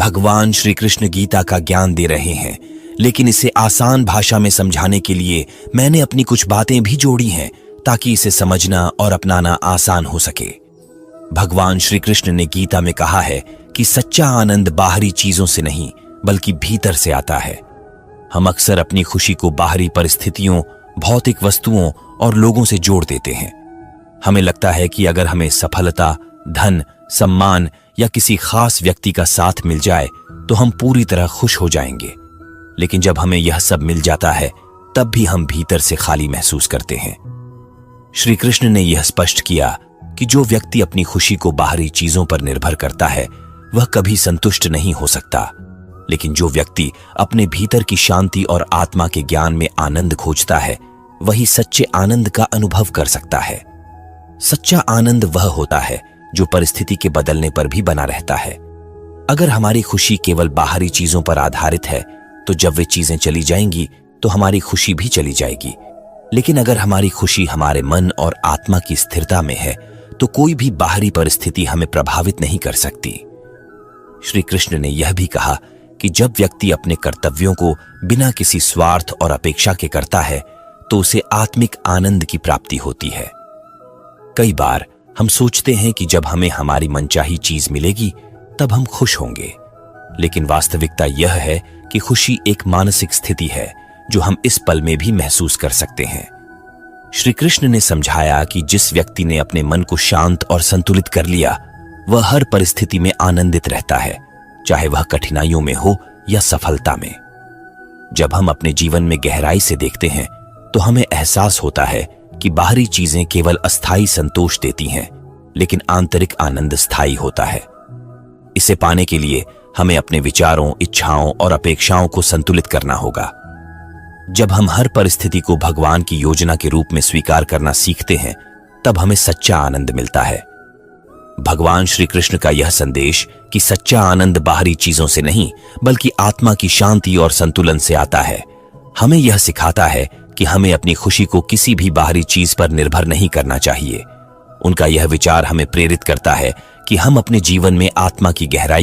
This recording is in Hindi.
भगवान श्री कृष्ण गीता का ज्ञान दे रहे हैं, लेकिन इसे आसान भाषा में समझाने के लिए मैंने अपनी कुछ बातें भी जोड़ी हैं ताकि इसे समझना और अपनाना आसान हो सके। भगवान श्री कृष्ण ने गीता में कहा है कि सच्चा आनंद बाहरी चीजों से नहीं बल्कि भीतर से आता है। हम अक्सर अपनी खुशी को बाहरी परिस्थितियों, भौतिक वस्तुओं और लोगों से जोड़ देते हैं। हमें लगता है कि अगर हमें सफलता, धन, सम्मान या किसी खास व्यक्ति का साथ मिल जाए तो हम पूरी तरह खुश हो जाएंगे। लेकिन जब हमें यह सब मिल जाता है तब भी हम भीतर से खाली महसूस करते हैं। श्री कृष्ण ने यह स्पष्ट किया कि जो व्यक्ति अपनी खुशी को बाहरी चीजों पर निर्भर करता है वह कभी संतुष्ट नहीं हो सकता, लेकिन जो व्यक्ति अपने भीतर की शांति और आत्मा के ज्ञान में आनंद खोजता है वही सच्चे आनंद का अनुभव कर सकता है। सच्चा आनंद वह होता है जो परिस्थिति के बदलने पर भी बना रहता है। अगर हमारी खुशी केवल बाहरी चीजों पर आधारित है तो जब वे चीजें चली जाएंगी तो हमारी खुशी भी चली जाएगी। लेकिन अगर हमारी खुशी हमारे मन और आत्मा की स्थिरता में है तो कोई भी बाहरी परिस्थिति हमें प्रभावित नहीं कर सकती। श्री कृष्ण ने यह भी कहा कि जब व्यक्ति अपने कर्तव्यों को बिना किसी स्वार्थ और अपेक्षा के करता है तो उसे आत्मिक आनंद की प्राप्ति होती है। कई बार हम सोचते हैं कि जब हमें हमारी मनचाही चीज मिलेगी तब हम खुश होंगे, लेकिन वास्तविकता यह है कि खुशी एक मानसिक स्थिति है जो हम इस पल में भी महसूस कर सकते हैं। श्री कृष्ण ने समझाया कि जिस व्यक्ति ने अपने मन को शांत और संतुलित कर लिया वह हर परिस्थिति में आनंदित रहता है, चाहे वह कठिनाइयों में हो या सफलता में। जब हम अपने जीवन में गहराई से देखते हैं तो हमें एहसास होता है कि बाहरी चीजें केवल अस्थायी संतोष देती हैं, लेकिन आंतरिक आनंद स्थायी होता है। इसे पाने के लिए हमें अपने विचारों, इच्छाओं और अपेक्षाओं को संतुलित करना होगा। जब हम हर परिस्थिति को भगवान की योजना के रूप में स्वीकार करना सीखते हैं तब हमें सच्चा आनंद मिलता है। भगवान श्री कृष्ण का यह संदेश कि सच्चा आनंद बाहरी चीजों से नहीं बल्कि आत्मा की शांति और संतुलन से आता है, हमें यह सिखाता है कि हमें अपनी खुशी को किसी भी बाहरी चीज पर निर्भर नहीं करना चाहिए। उनका यह विचार हमें प्रेरित करता है कि हम अपने जीवन में आत्मा की गहराई